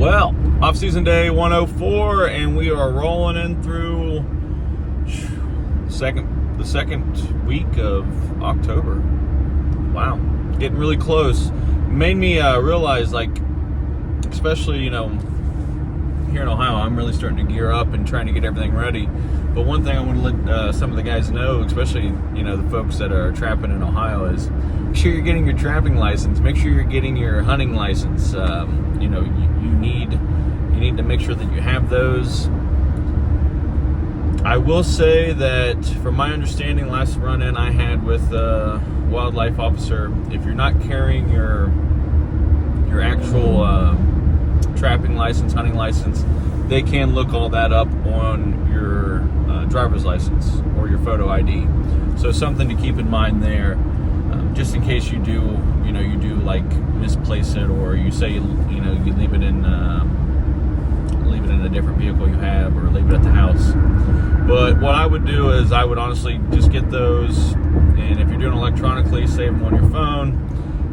Well, off-season day 104, and we are rolling in through the second week of October. Wow, getting really close. Made me realize, like, especially, here in Ohio, I'm really starting to gear up and trying to get everything ready. But one thing I want to let some of the guys know, especially, the folks that are trapping in Ohio, is make sure you're getting your trapping license. Make sure you're getting your hunting license. You need to make sure that you have those. I will say that from my understanding, last run-in I had with a wildlife officer, if you're not carrying your actual trapping license, hunting license, they can look all that up on your driver's license or your photo ID. So something to keep in mind there, just in case you do like misplace it, or you say you leave it in a different vehicle you have, or leave it at the house. But what I would do is I would honestly just get those, and if you're doing electronically, save them on your phone.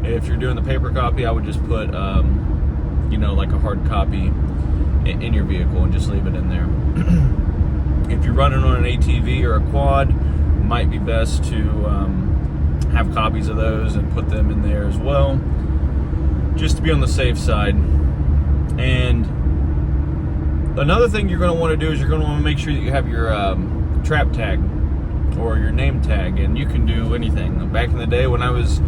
If you're doing the paper copy, I would just put like a hard copy in your vehicle and just leave it in there. If you're running on an ATV or a quad, it might be best to have copies of those and put them in there as well, just to be on the safe side. And another thing you're going to want to do is you're going to want to make sure that you have your trap tag or your name tag, and you can do anything. Back in the day when I was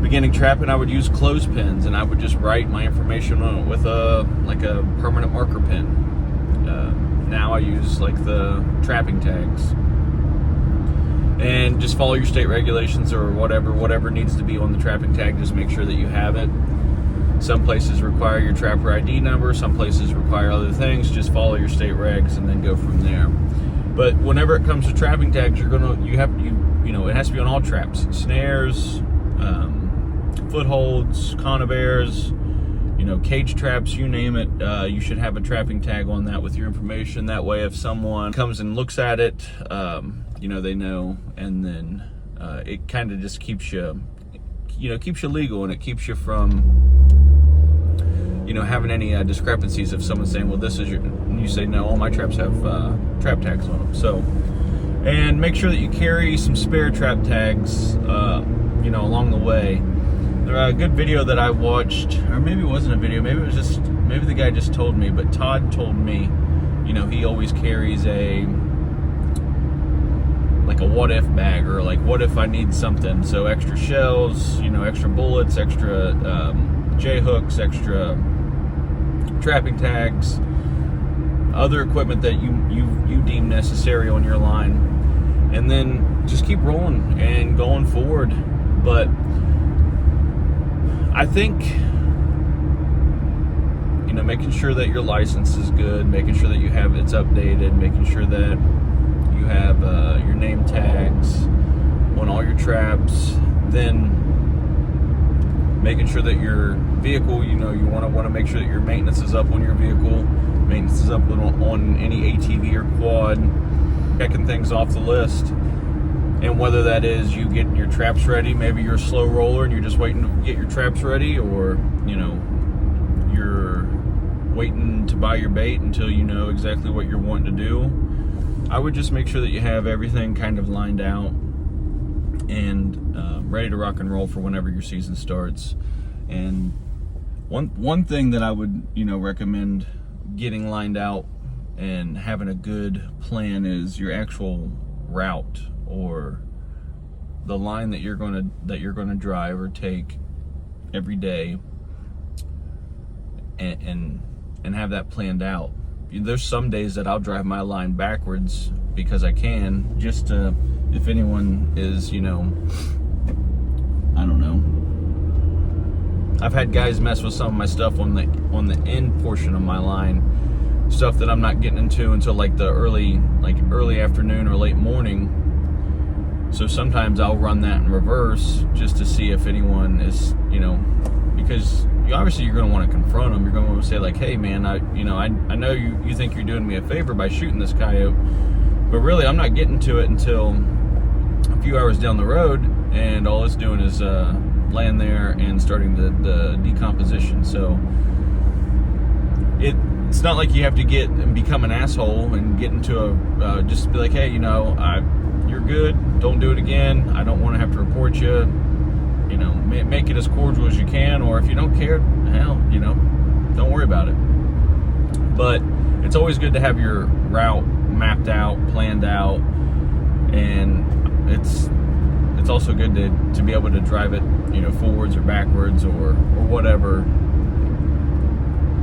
beginning trapping, I would use clothespins, and I would just write my information on it with a permanent marker pen. Now I use like the trapping tags. And just follow your state regulations or whatever needs to be on the trapping tag. Just make sure that you have it. Some places require your trapper ID number. Some places require other things. Just follow your state regs and then go from there. But whenever it comes to trapping tags, it has to be on all traps: snares, footholds, conibears, cage traps, you name it. You should have a trapping tag on that with your information. That way, if someone comes and looks at it, they know, and then it kind of just keeps you legal, and it keeps you from having any discrepancies of someone saying, well, this is your, and you say, no, all my traps have trap tags on them. So, and make sure that you carry some spare trap tags along the way. A good video that I watched, or maybe it wasn't a video, maybe the guy just told me, but Todd told me, he always carries a what if bag, or like what if I need something. So extra shells, extra bullets, extra J hooks, extra trapping tags, other equipment that you deem necessary on your line, and then just keep rolling and going forward. But I think making sure that your license is good, making sure that it's updated, making sure that you have your name tags on all your traps, then making sure that your vehicle, you want to make sure that your maintenance is up on your vehicle, maintenance is up on any ATV or quad, checking things off the list. And whether that is you getting your traps ready, maybe you're a slow roller and you're just waiting to get your traps ready, or you're waiting to buy your bait until you know exactly what you're wanting to do. I would just make sure that you have everything kind of lined out and ready to rock and roll for whenever your season starts. And one thing that I would recommend getting lined out and having a good plan is your actual route, or the line that you're gonna drive or take every day, and have that planned out. There's some days that I'll drive my line backwards because I can, just to, if anyone is, I don't know. I've had guys mess with some of my stuff on the end portion of my line, stuff that I'm not getting into until like the early afternoon or late morning. So sometimes I'll run that in reverse just to see if anyone is, because obviously you're going to want to confront them. You're going to want to say like, hey man, I know you think you're doing me a favor by shooting this coyote, but really I'm not getting to it until a few hours down the road, and all it's doing is laying there and starting the decomposition. So it's not like you have to get and become an asshole and get into a just be like, hey, you know, you're good, don't do it again, I don't want to have to report you. You know, make it as cordial as you can, or if you don't care, hell, you know, don't worry about it. But it's always good to have your route mapped out, planned out, and it's also good to be able to drive it, you know, forwards or backwards or whatever,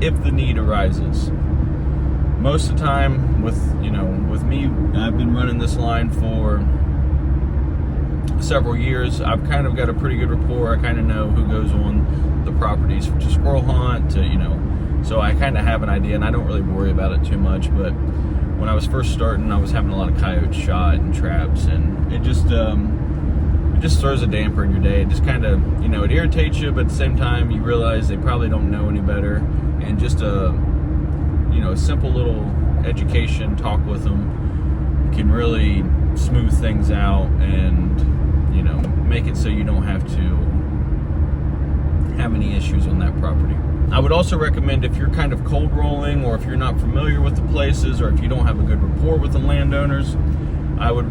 if the need arises. Most of the time with me, I've been running this line for several years. I've kind of got a pretty good rapport. I kind of know who goes on the properties to squirrel hunt, to, you know, so I kind of have an idea, and I don't really worry about it too much. But when I was first starting, I was having a lot of coyotes shot and traps, and it just throws a damper in your day. It just kind of, you know, it irritates you, but at the same time, you realize they probably don't know any better, and just a simple little education talk with them can really smooth things out and, you know, make it so you don't have to have any issues on that property. I would also recommend, if you're kind of cold rolling, or if you're not familiar with the places, or if you don't have a good rapport with the landowners, I would,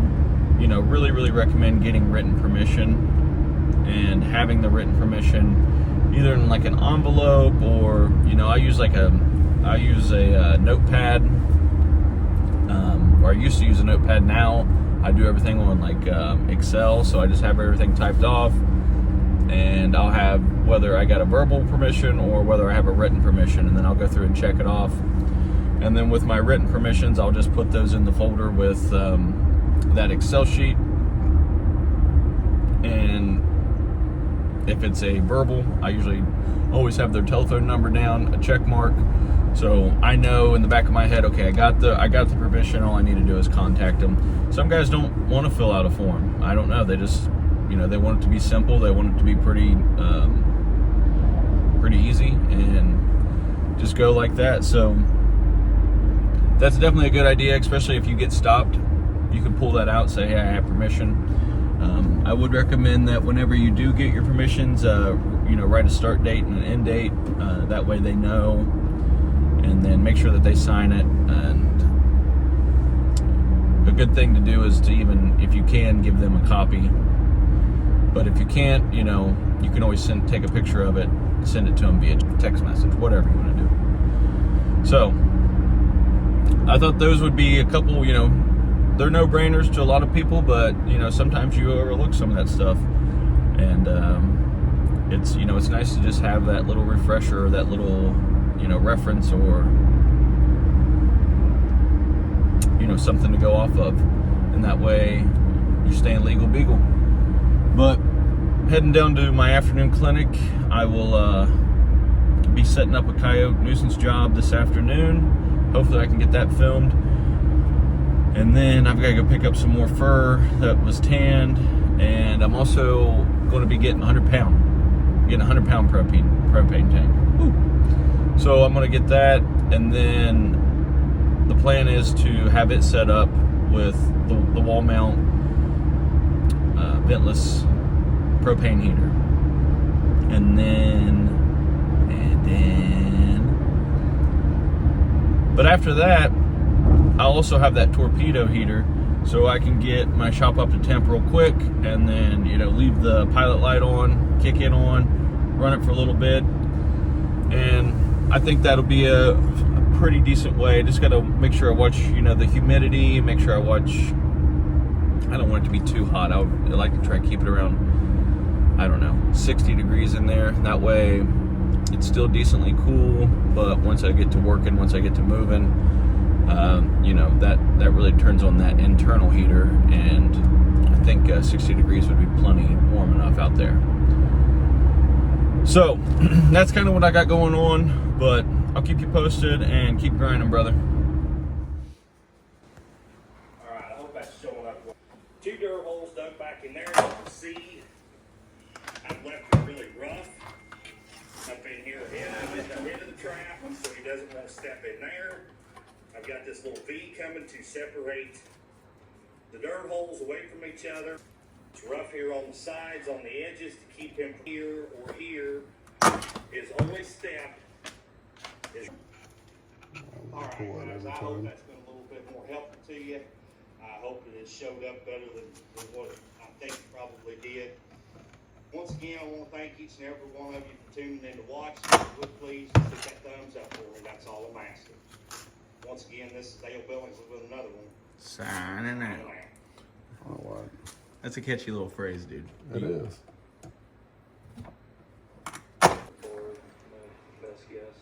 you know, really, really recommend getting written permission, and having the written permission either in like an envelope, or, you know, I use a notepad, or I used to use a notepad. Now I do everything on like Excel, so I just have everything typed off, and I'll have whether I got a verbal permission or whether I have a written permission, and then I'll go through and check it off. And then with my written permissions, I'll just put those in the folder with that Excel sheet. And if it's a verbal, I usually always have their telephone number down, a check mark, so I know in the back of my head, okay, I got the permission, all I need to do is contact them. Some guys don't want to fill out a form. I don't know, they just, you know, they want it to be simple, they want it to be pretty easy, and just go like that. So that's definitely a good idea, especially if you get stopped. You can pull that out, say, hey, I have permission. I would recommend that whenever you do get your permissions, you know, write a start date and an end date. That way they know, and then make sure that they sign it. And a good thing to do is to, even if you can, give them a copy. But if you can't, you know, you can always take a picture of it, send it to them via text message, whatever you want to do. So I thought those would be a couple, you know, they're no-brainers to a lot of people, but, you know, sometimes you overlook some of that stuff. And it's, you know, it's nice to just have that little refresher, that little, you know, reference, or, you know, something to go off of. And that way you stay in legal beagle. But heading down to my afternoon clinic, I will be setting up a coyote nuisance job this afternoon. Hopefully I can get that filmed. And then I've got to go pick up some more fur that was tanned, and I'm also going to be getting a 100-pound propane tank. Woo. So I'm going to get that, and then the plan is to have it set up with the wall mount ventless propane heater, and then but after that, I'll also have that torpedo heater, so I can get my shop up to temp real quick, and then, you know, leave the pilot light on, kick it on, run it for a little bit. And I think that'll be a pretty decent way. Just got to make sure I watch, you know, the humidity, make sure I don't want it to be too hot. I like to try and keep it around, I don't know, 60 degrees in there. That way it's still decently cool, but once I get to working, once I get to moving, you know, that really turns on that internal heater, and I think 60 degrees would be plenty warm enough out there. So that's kind of what I got going on, but I'll keep you posted and keep grinding, brother. All right, I hope that's showing up. 2 dirt holes dug back in there. You can see I've left it really rough up in here at the end of the trap, so he doesn't want to step in there. I've got this little V coming to separate the dirt holes away from each other. It's rough here on the sides, on the edges, to keep him here or here. His only step is hope time. that's been a little bit more helpful to you. I hope that it showed up better than what I think it probably did. Once again, I want to thank each and every one of you for tuning in to watch. If you would please hit that thumbs up for me. That's all I'm asking. Once again, this is Dale Billings with another one. Signing out. All right. That's a catchy little phrase, dude. It is. Best guess.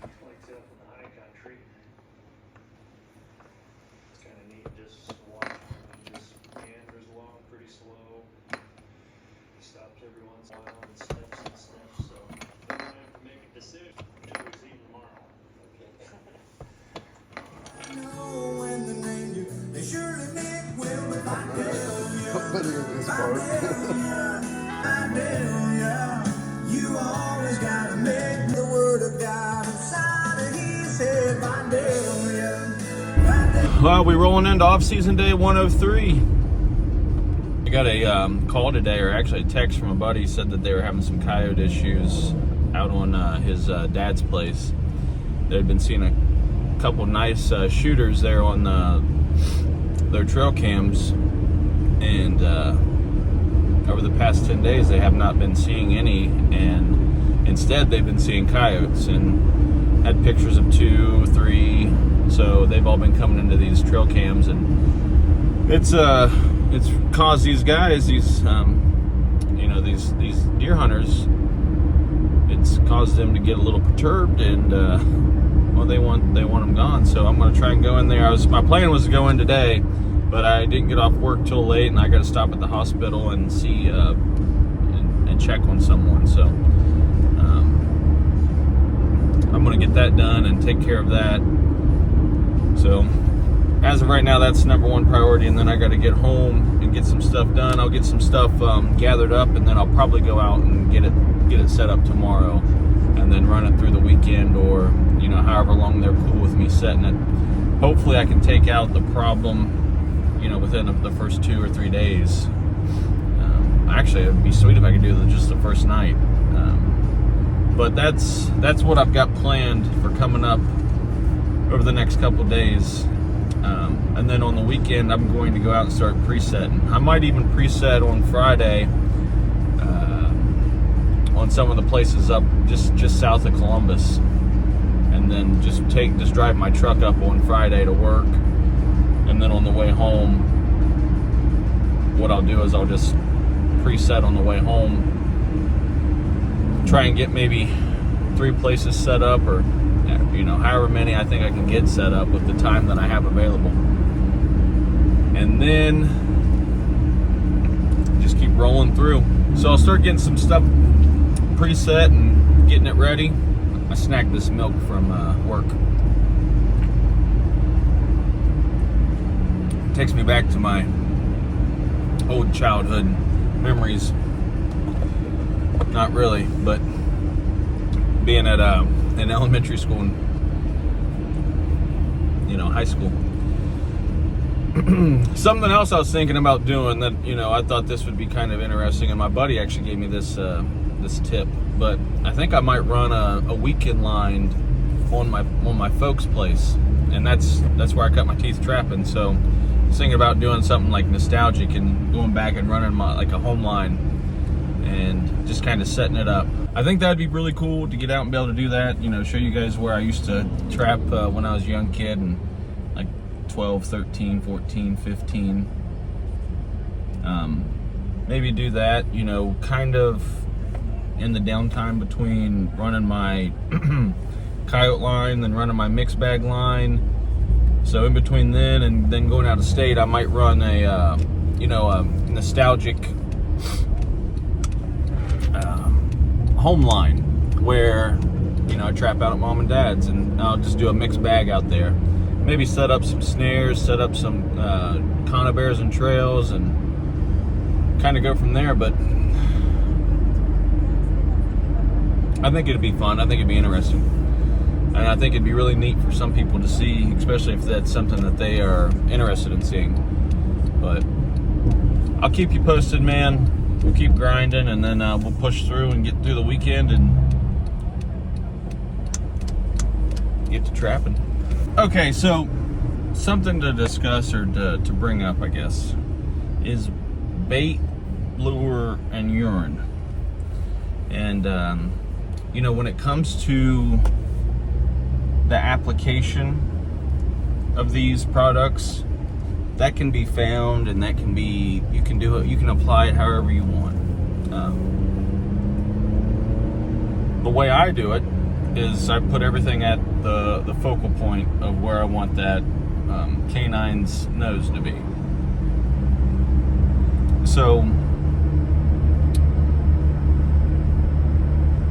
Wakes up in the high country. It's kind of neat just to watch him. He just meanders along pretty slow. He stops every once in a while and sniffs. So we might have to make a decision until we see him tomorrow. They surely make will if I tell you. But here's this part. You always gotta make the word of God inside of his head. Well, we're rolling into off-season day 103. I got a call today, or actually a text from a buddy. He said that they were having some coyote issues out on his dad's place. They'd been seeing a couple nice shooters there on their trail cams, and over the past 10 days they have not been seeing any, and instead they've been seeing coyotes, and had pictures of 2, 3. So they've all been coming into these trail cams, and it's caused these guys, these deer hunters, it's caused them to get a little perturbed, and well, they want them gone. So I'm going to try and go in there. My plan was to go in today, but I didn't get off work till late, and I got to stop at the hospital and see and check on someone. So I'm going to get that done and take care of that. So as of right now, that's number one priority, and then I got to get home and get some stuff done. I'll get some stuff gathered up, and then I'll probably go out and get it set up tomorrow, and then run it through the weekend, or however long they're cool with me setting it. Hopefully I can take out the problem within the first 2 or 3 days. Actually, it'd be sweet if I could do it just the first night, but that's what I've got planned for coming up over the next couple days. And then on the weekend, I'm going to go out and start presetting. I might even preset on Friday on some of the places up just south of Columbus, and then just drive my truck up on Friday to work, and then on the way home, what I'll do is I'll just preset on the way home, try and get maybe 3 places set up, or however many I think I can get set up with the time that I have available, and then just keep rolling through. So I'll start getting some stuff preset and getting it ready. I snagged this milk from work. It takes me back to my old childhood memories. Not really, but being at an elementary school and high school. Something else I was thinking about doing that I thought this would be kind of interesting, and my buddy actually gave me this tip, but I think I might run a weekend line on my folks' place, and that's where I cut my teeth trapping. So I was thinking about doing something like nostalgic and going back and running a home line and just kind of setting it up. I think that'd be really cool to get out and be able to do that, show you guys where I used to trap when I was a young kid, and like 12, 13, 14, 15. Maybe do that, kind of in the downtime between running my coyote line, then running my mixed bag line. So in between then and then going out of state, I might run a nostalgic home line where I trap out at mom and dad's, and I'll just do a mixed bag out there. Maybe set up some snares, set up some conibears and trails, and kind of go from there. But I think it'd be fun. I think it'd be interesting, and I think it'd be really neat for some people to see, especially if that's something that they are interested in seeing. But I'll keep you posted, man. We'll keep grinding, and then we'll push through and get through the weekend and get to trapping. Okay, so something to discuss or to bring up, I guess, is bait, lure, and urine. And, when it comes to the application of these products, that can be found, and that can be, you can do it, you can apply it however you want. The way I do it is I put everything at the focal point of where I want that canine's nose to be. So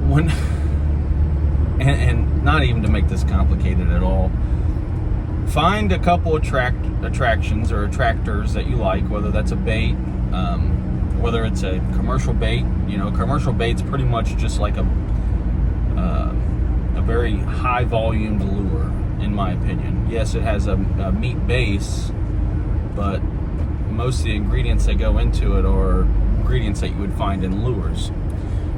when and not even to make this complicated at all, find a couple attractions or attractors that you like, whether that's a bait, whether it's a commercial bait. Commercial bait's pretty much just like a very high volume lure, in my opinion. Yes, it has a meat base, but most of the ingredients that go into it are ingredients that you would find in lures.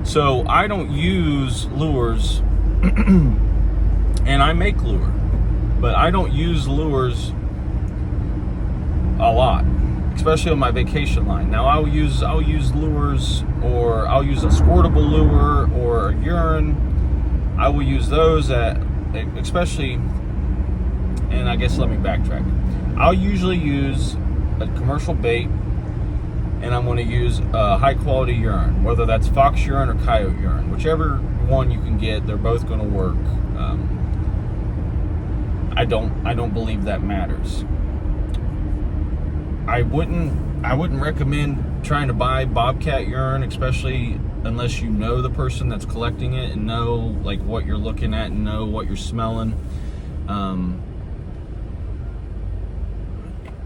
So I don't use lures, and I make lure, but I don't use lures a lot, especially on my vacation line. Now I'll use lures, or I'll use a squirtable lure or a urine. I will use those especially, and I guess let me backtrack. I'll usually use a commercial bait, and I'm going to use a high quality urine, whether that's fox urine or coyote urine, whichever one you can get. They're both going to work. I don't believe that matters. I wouldn't recommend trying to buy bobcat urine, especially unless you know the person that's collecting it and know like what you're looking at and know what you're smelling.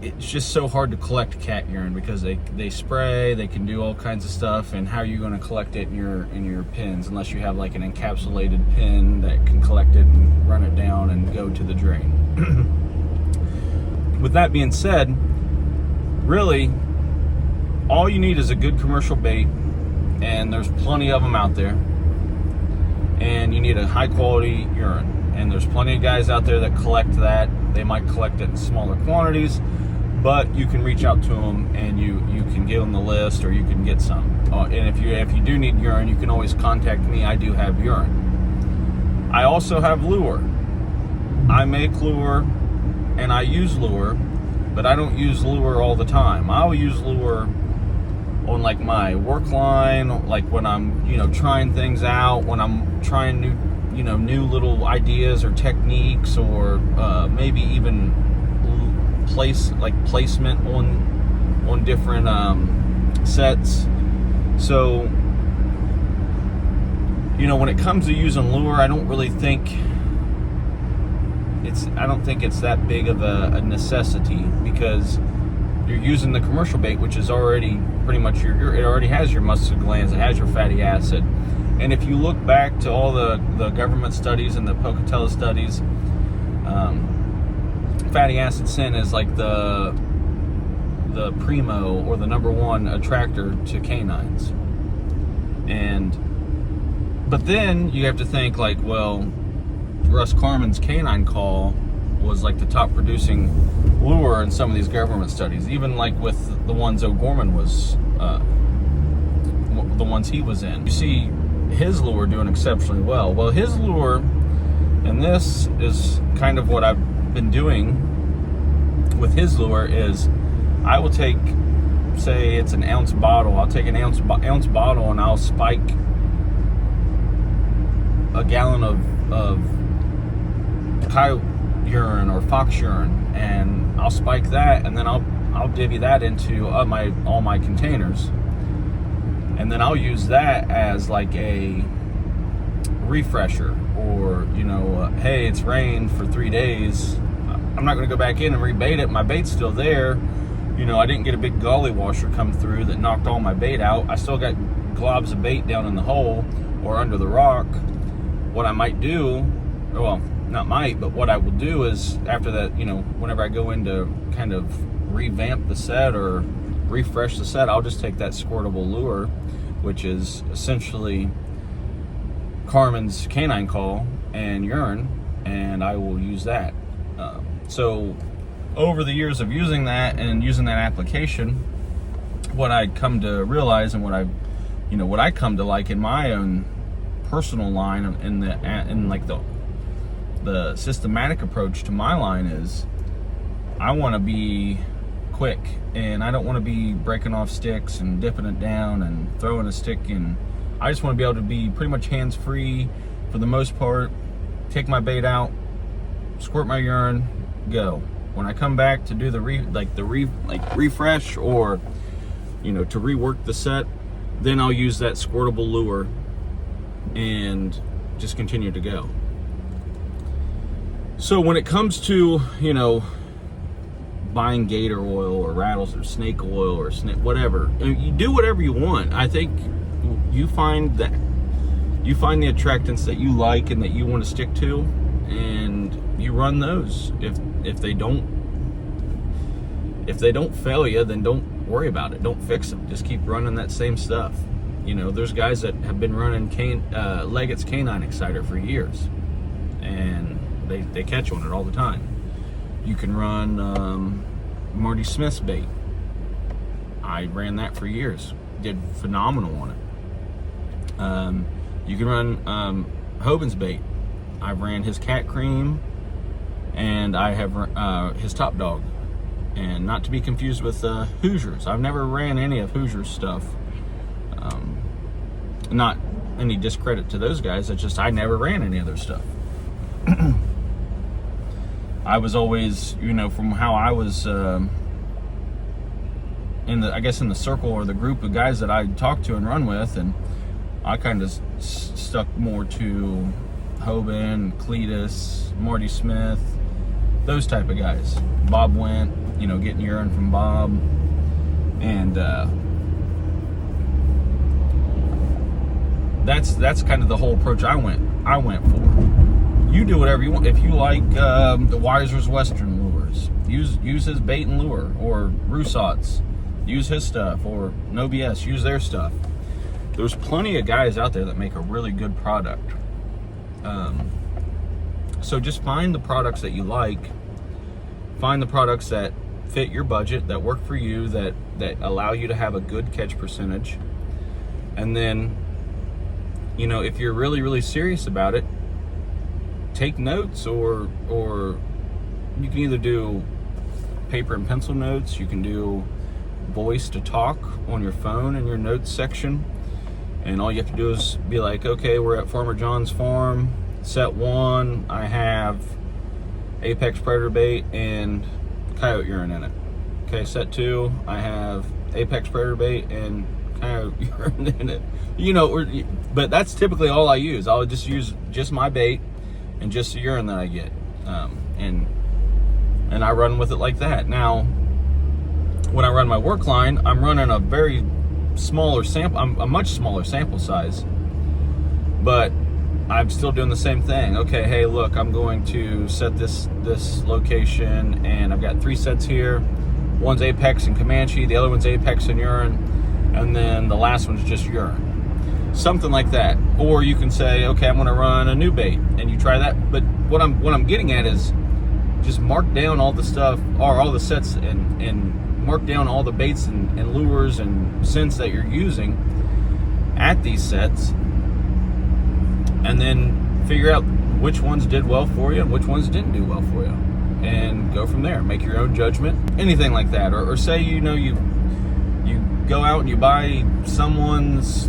It's just so hard to collect cat urine because they spray, they can do all kinds of stuff, and how are you going to collect it in your pins unless you have like an encapsulated pin that can collect it and run it down and go to the drain. With that being said, really all you need is a good commercial bait, and there's plenty of them out there, and you need a high quality urine, and there's plenty of guys out there that collect that. They might collect it in smaller quantities, but you can reach out to them and you can give them the list, or you can get some. And if you do need urine, you can always contact me. I do have urine. I also have lure. I make lure and I use lure, but I don't use lure all the time. I'll use lure on like my work line, like when I'm trying things out, when I'm trying new little ideas or techniques, or maybe even placement on different sets. So when it comes to using lure, I don't think it's that big of a necessity, because you're using the commercial bait, which is already pretty much it already has your mustard glands, it has your fatty acid. And if you look back to all the government studies and the Pocatello studies, fatty acid scent is like the primo, or the number one attractor to canines. But then you have to think like, well, Russ Carman's canine call was like the top producing lure in some of these government studies, even like with the ones O'Gorman was, the ones he was in. You see his lure doing exceptionally well. Well, his lure, and this is kind of what I've been doing with his lure, is I will take, say it's an ounce bottle, I'll take an ounce bottle and I'll spike a gallon of coyote urine or fox urine, and I'll spike that, and then I'll divvy that into all my containers, and then I'll use that as like a refresher, or hey, it's rained for 3 days, I'm not going to go back in and rebait it, my bait's still there. I didn't get a big gully washer come through that knocked all my bait out. I still got globs of bait down in the hole or under the rock. What I might do, well, not might, but what I will do is after that, whenever I go in to kind of revamp the set or refresh the set, I'll just take that squirtable lure, which is essentially Carman's canine call and urine, and I will use that. So over the years of using that and using that application, what I'd come to realize and what I come to like in my own personal line in like the systematic approach to my line is I want to be quick, and I don't want to be breaking off sticks and dipping it down and throwing a stick in. I just want to be able to be pretty much hands-free for the most part, take my bait out, squirt my urine, go. When I come back to do the refresh or to rework the set, then I'll use that squirtable lure and just continue to go. So when it comes to buying gator oil or rattles or snake oil or whatever, you do whatever you want. I think you find the attractants that you like and that you want to stick to, and you run those. If they don't fail you, then don't worry about it. Don't fix them. Just keep running that same stuff. There's guys that have been running Leggett's Canine Exciter for years, and they catch on it all the time. You can run Marty Smith's bait. I ran that for years. Did phenomenal on it. You can run Hoban's bait. I ran his Cat Cream, and I have his Top Dog. And not to be confused with Hoosiers. I've never ran any of Hoosiers' stuff. Not any discredit to those guys. It's just I never ran any of their stuff. I was always, from how I was in the circle or the group of guys that I talked to and run with, and I kind of stuck more to Hoban, Cletus, Marty Smith, those type of guys. Bob went, getting urine from Bob, and that's kind of the whole approach I went for. You do whatever you want. If you like the Weiser's Western lures, use his bait and lure, or Rousseau's, use his stuff, or No BS, use their stuff. There's plenty of guys out there that make a really good product. So just find the products that you like, find the products that fit your budget, that work for you, that allow you to have a good catch percentage, and then if you're really, really serious about it, take notes, or you can either do paper and pencil notes, you can do voice to talk on your phone in your notes section, and all you have to do is be like, okay, we're at Farmer John's farm, set 1, I have Apex Predator bait and coyote urine in it. Okay, set 2, I have Apex Predator bait and coyote urine in it. But that's typically all I use. I'll just use just my bait and just the urine that I get, and I run with it like that. Now, when I run my work line, I'm running a very smaller sample. I'm a much smaller sample size, but I'm still doing the same thing. Okay, hey, look, I'm going to set this location, and I've got 3 sets here. One's Apex and Comanche, the other one's Apex and urine, and then the last one's just urine. Something like that. Or you can say, okay, I'm going to run a new bait, and you try that. But what I'm getting at is just mark down all the stuff, or all the sets, and mark down all the baits and lures and scents that you're using at these sets, and then figure out which ones did well for you and which ones didn't do well for you, and go from there. Make your own judgment, anything like that. Or say you go out and you buy someone's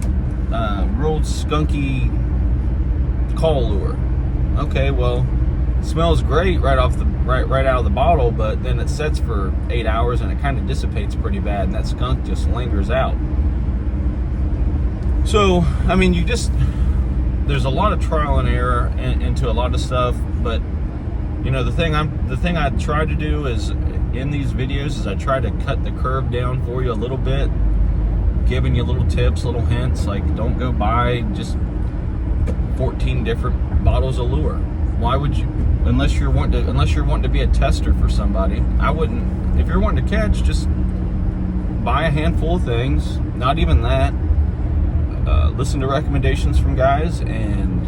real skunky call lure. Okay, well, it smells great right out of the bottle, but then it sets for 8 hours and it kind of dissipates pretty bad, and that skunk just lingers out. So, I mean, there's a lot of trial and error into a lot of stuff, but the thing I try to do is, in these videos, is I try to cut the curve down for you a little bit, giving you little tips, little hints, like don't go buy just 14 different bottles of lure. Why would you? Unless you're wanting to be a tester for somebody. I wouldn't. If you're wanting to catch, just buy a handful of things. Not even that. Listen to recommendations from guys, and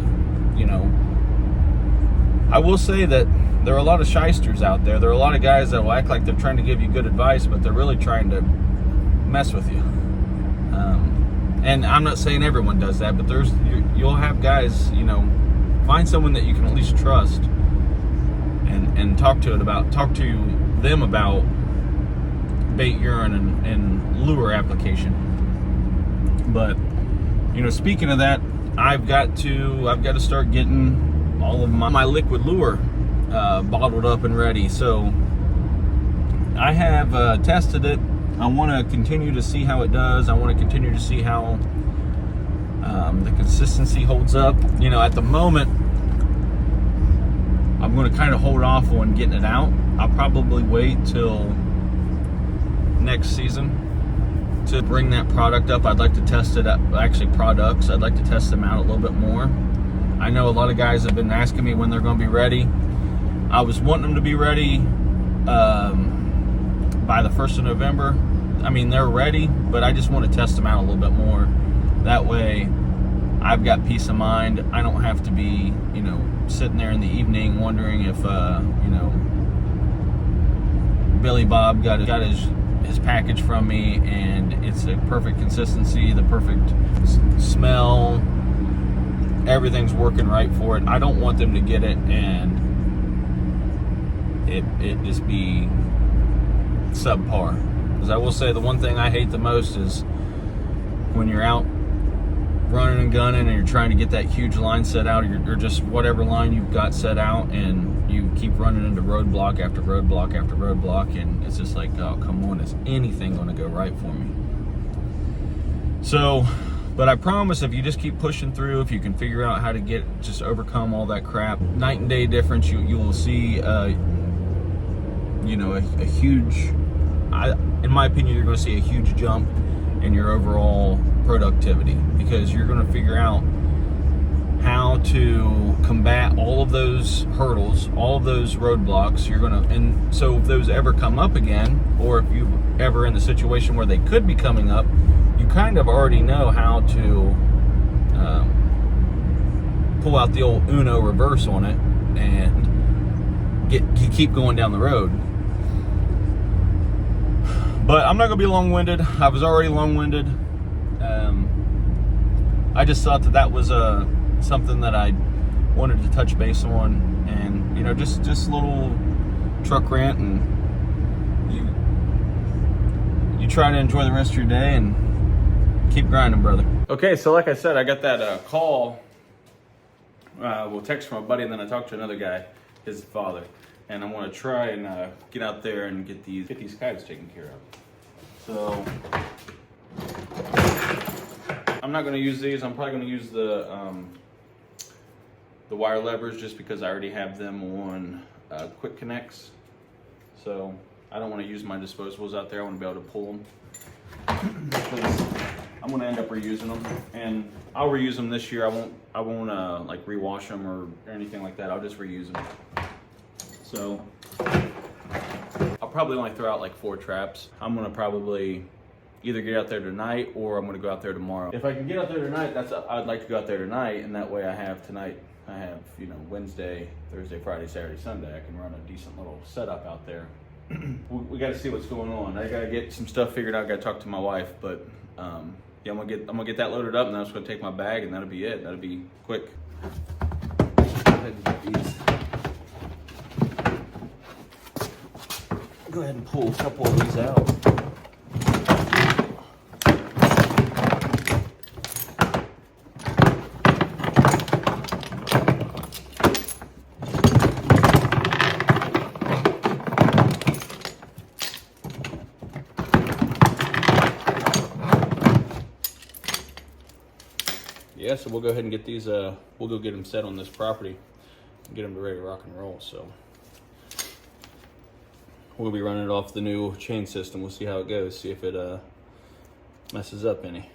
I will say that there are a lot of shysters out there. There are a lot of guys that will act like they're trying to give you good advice, but they're really trying to mess with you. And I'm not saying everyone does that, but you'll have guys, you know, find someone that you can at least trust and talk to them about bait, urine, and lure application. But, you know, speaking of that, I've got to start getting all of my liquid lure bottled up and ready. So I have tested it. I want to continue to see how it does. I want to continue to see how the consistency holds up. You know, at the moment, I'm going to kind of hold off on getting it out. I'll probably wait till next season to bring that product up. I'd like to test it, actually products. I'd like to test them out a little bit more. I know a lot of guys have been asking me when they're going to be ready. I was wanting them to be ready by the 1st of November. I mean, they're ready, but I just want to test them out a little bit more. That way, I've got peace of mind. I don't have to be, you know, sitting there in the evening wondering if, you know, Billy Bob got his package from me and it's a perfect consistency, the perfect smell, everything's working right for it. I don't want them to get it and it just be subpar. Because I will say the one thing I hate the most is when you're out running and gunning and you're trying to get that huge line set out, or just whatever line you've got set out, and you keep running into roadblock after roadblock after roadblock, and it's just like, oh, come on, is anything going to go right for me? So, but I promise, if you just keep pushing through, if you can figure out how to just overcome all that crap, night and day difference, you will see, you know, a huge, in my opinion, you're going to see a huge jump in your overall productivity, because you're going to figure out how to combat all of those hurdles, all of those roadblocks. And so if those ever come up again, or if you're ever in the situation where they could be coming up, you kind of already know how to pull out the old Uno reverse on it and keep going down the road. But I'm not going to be long-winded. I was already long-winded. I just thought that was something that I wanted to touch base on, and, you know, just a little truck rant, and you try to enjoy the rest of your day and keep grinding, brother. Okay, so like I said, I got that call, text from a buddy, and then I talked to another guy, his father, and I want to try and get out there and get these coyotes taken care of. So I'm not going to use these. I'm probably going to use the wire levers, just because I already have them on quick connects. So I don't want to use my disposables out there. I want to be able to pull them, because I'm going to end up reusing them, and I'll reuse them this year. I won't like rewash them or anything like that. I'll just reuse them. So I'll probably only throw out like 4 traps. I'm going to probably either get out there tonight, or I'm going to go out there tomorrow. If I can get out there tonight, I'd like to go out there tonight, and that way I have, you know, Wednesday, Thursday, Friday, Saturday, Sunday. I can run a decent little setup out there. We got to see what's going on. I got to get some stuff figured out. I got to talk to my wife, but yeah, I'm gonna get that loaded up, and then I'm just gonna take my bag, and that'll be it. That'll be quick. Go ahead and get these. Go ahead and pull a couple of these out. Yeah, so we'll go ahead and get these, we'll go get them set on this property and get them ready to rock and roll. So we'll be running it off the new chain system. We'll see how it goes, see if it messes up any.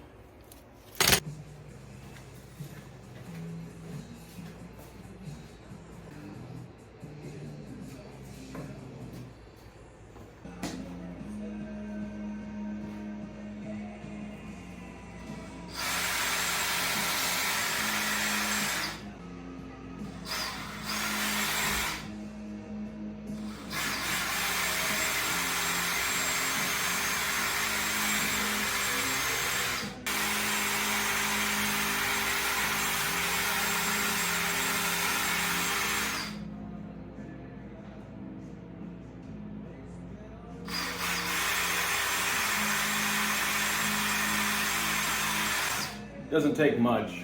Doesn't take much.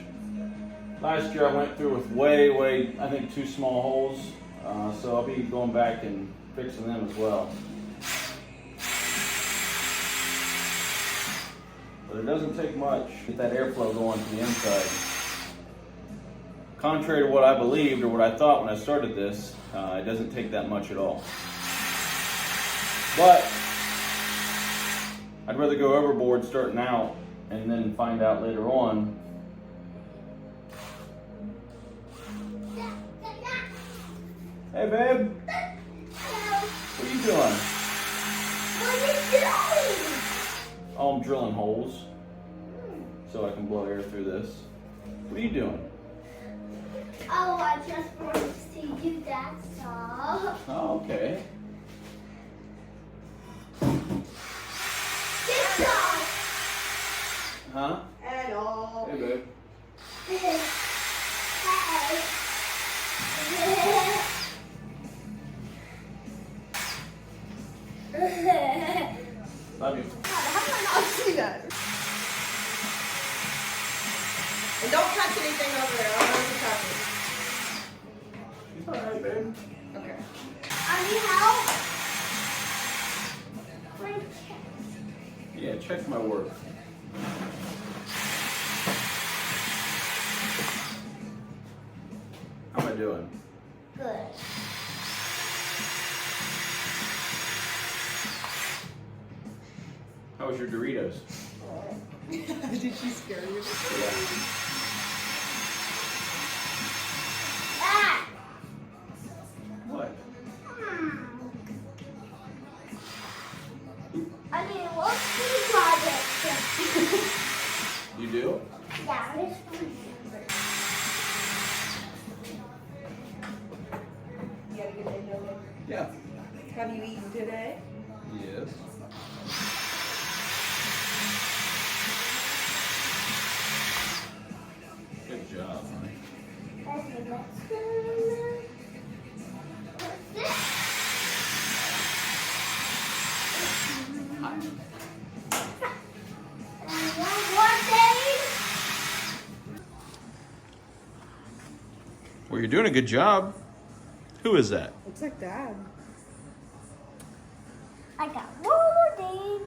Last year I went through with way, I think 2 small holes. So I'll be going back and fixing them as well. But it doesn't take much to get that airflow going to the inside. Contrary to what I believed or what I thought when I started this, it doesn't take that much at all. But I'd rather go overboard starting out and then find out later on. Hey babe, what are you doing? What are you doing? Oh, I'm drilling holes so I can blow air through this. What are you doing? Oh, I just wanted to see you, that's all. Oh, okay. Good job. Huh? Hello. Hey babe. Hey. Love you. How did I not see that? And don't touch anything over there. I don't want to touch She's alright, babe. it. Okay. I need help. Yeah, check my work. How am I doing? Good. How was your Doritos? Did she scare you? Ah. What? I need to work through project. You do? Yeah, this one. You had a good day, Noah? Yeah. Have you eaten today? Yes. Good job, honey. Okay, let's go. What's this? And one more thing. Well, you're doing a good job. Who is that? Looks like Dad. I got one more thing.